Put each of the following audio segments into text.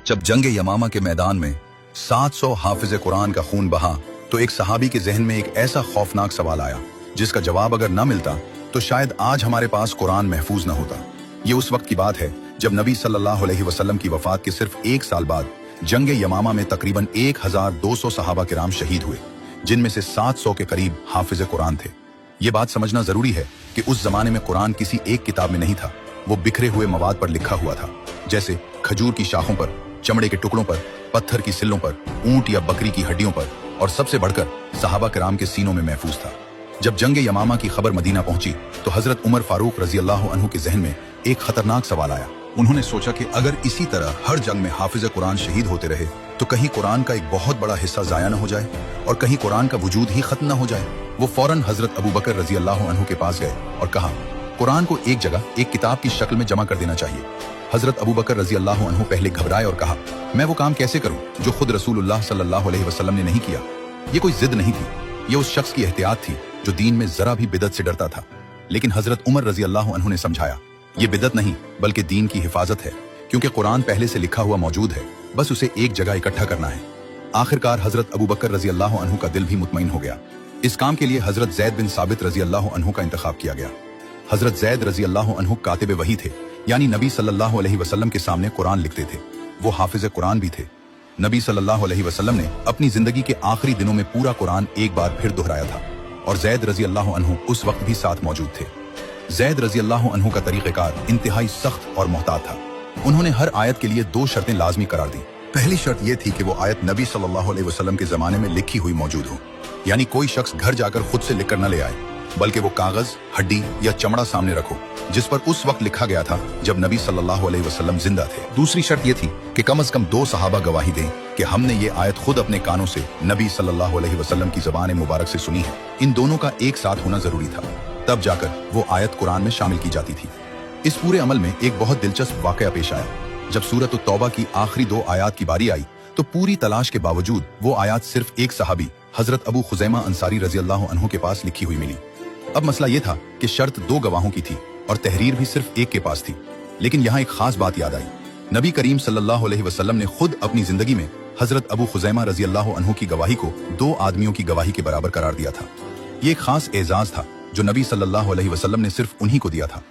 जब जंग यमामा के मैदान में 700 हाफिज कुरान का खून बहा तो एक सहाबी के जहन में एक ऐसा खौफनाक सवाल आया जिसका जवाब अगर न मिलता तो शायद आज हमारे पास कुरान महफूज न होता। ये उस वक्त की बात है जब नबी सल्लल्लाहु अलैहि वसल्लम की वफात के सिर्फ एक साल बाद जंग यमामा में तकरीबन 1200 सहाबा किराम शहीद हुए, जिनमें से 700 के करीब हाफिज कुरान थे। ये बात समझना जरूरी है कि उस जमाने में कुरान किसी एक किताब में नहीं था, वो बिखरे हुए मवाद पर लिखा हुआ था, जैसे खजूर की शाखों पर, चमड़े के टुकड़ों पर, पत्थर की सिल्लों पर, ऊंट या बकरी की हड्डियों पर, और सबसे बढ़कर सहाबा किराम के सीनों में महफूज था। जब जंग यमामा की खबर मदीना पहुंची तो हजरत उमर फारूक रजी अल्लाह अन्हु के जहन में एक खतरनाक सवाल आया। उन्होंने सोचा कि अगर इसी तरह हर जंग में हाफिज कुरान शहीद होते रहे तो कहीं कुरान का एक बहुत बड़ा हिस्सा जाया न हो जाए और कहीं कुरान का वजूद ही खत्म न हो जाए। वो फौरन हजरत अबू बकर रजी अल्लाह अन्हु के पास गए और कहा, कुरान को एक जगह एक किताब की शक्ल में जमा कर देना चाहिए। हजरत अबू बकर रजी अल्लाह अन्हु पहले घबराए और कहा, मैं वो काम कैसे करूं जो खुद रसूलुल्लाह सल्लल्लाहु अलैहि वसल्लम ने नहीं किया। ये कोई जिद नहीं थी, ये उस शख्स की एहतियात थी जो दीन में जरा भी बिदत से डरता था। लेकिन हजरत उमर रजी अल्लाह अन्हु ने समझाया, ये बिदत नहीं बल्कि दीन की हिफाजत है, क्योंकि कुरान पहले से लिखा हुआ मौजूद है, बस उसे एक जगह इकट्ठा करना है। आखिरकार हजरत अबू बकर रजी अल्लाह अन्हु का दिल भी मुतमईन हो गया। इस काम के लिए हजरत जैद बिन साबित रजी अल्लाह अन्हु का इंतखाब किया गया। हजरत जैद रजी अल्लाह अन्हु कातिब वही थे, यानी नबी सल्लल्लाहु अलैहि वसल्लम के सामने कुरान लिखते थे। वो हाफिज कुरान भी थे। नबी सल्लल्लाहु अलैहि वसल्लम ने अपनी जिंदगी के आखिरी दिनों में पूरा कुरान एक बार फिर दोहराया था और जैद रजी अल्लाह अन्हु उस वक्त भी साथ मौजूद थे। जैद रजी अल्लाह अन्हु का तरीक़ेकार इंतहाई सख्त और मोहतात था। उन्होंने हर आयत के लिए 2 शर्तें लाजमी करार दी। पहली शर्त यह थी कि वो आयत नबी सल्लल्लाहु अलैहि वसल्लम के जमाने में लिखी हुई मौजूद हो, यानी कोई शख्स घर जाकर खुद से लिखकर न ले आए, बल्कि वो कागज, हड्डी या चमड़ा सामने रखो जिस पर उस वक्त लिखा गया था जब नबी सल्लल्लाहु अलैहि वसल्लम जिंदा थे। दूसरी शर्त यह थी कि कम से कम 2 सहाबा गवाही दें कि हमने ये आयत खुद अपने कानों से नबी सल्लल्लाहु अलैहि वसल्लम की ज़बान मुबारक से सुनी है। इन दोनों का एक साथ होना जरूरी था, तब जाकर वो आयत कुरान में शामिल की जाती थी। इस पूरे अमल में एक बहुत दिलचस्प वाकया पेश आया। जब सूरत तौबा की आखिरी 2 आयात की बारी आई तो पूरी तलाश के बावजूद वो आयात सिर्फ एक सहाबी हजरत अबू खुजैमा अंसारी रजी अल्लाह अन्हु के पास लिखी हुई मिली। अब मसला ये था कि शर्त 2 गवाहों की थी और तहरीर भी सिर्फ एक के पास थी। लेकिन यहाँ एक खास बात याद आई। नबी करीम सल्लल्लाहु अलैहि वसल्लम ने खुद अपनी जिंदगी में हजरत अबू खुजैमा रजी अल्लाह अन्हु की गवाही को 2 आदमियों की गवाही के बराबर करार दिया था। ये एक खास एजाज था जो नबी सल्लल्लाहु अलैहि वसल्लम ने सिर्फ उन्हीं को दिया था।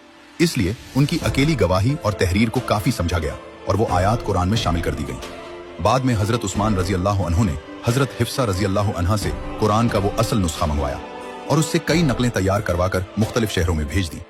इसलिए उनकी अकेली गवाही और तहरीर को काफी समझा गया और वो आयात कुरान में शामिल कर दी गई। बाद में हजरत उस्मान रजी अल्लाह अन्हु ने हजरत हिफ्सा रजी अल्लाह अन्हा से कुरान का वो असल नुस्खा मंगवाया और उससे कई नकलें तैयार करवाकर मुख्तलिफ शहरों में भेज दी।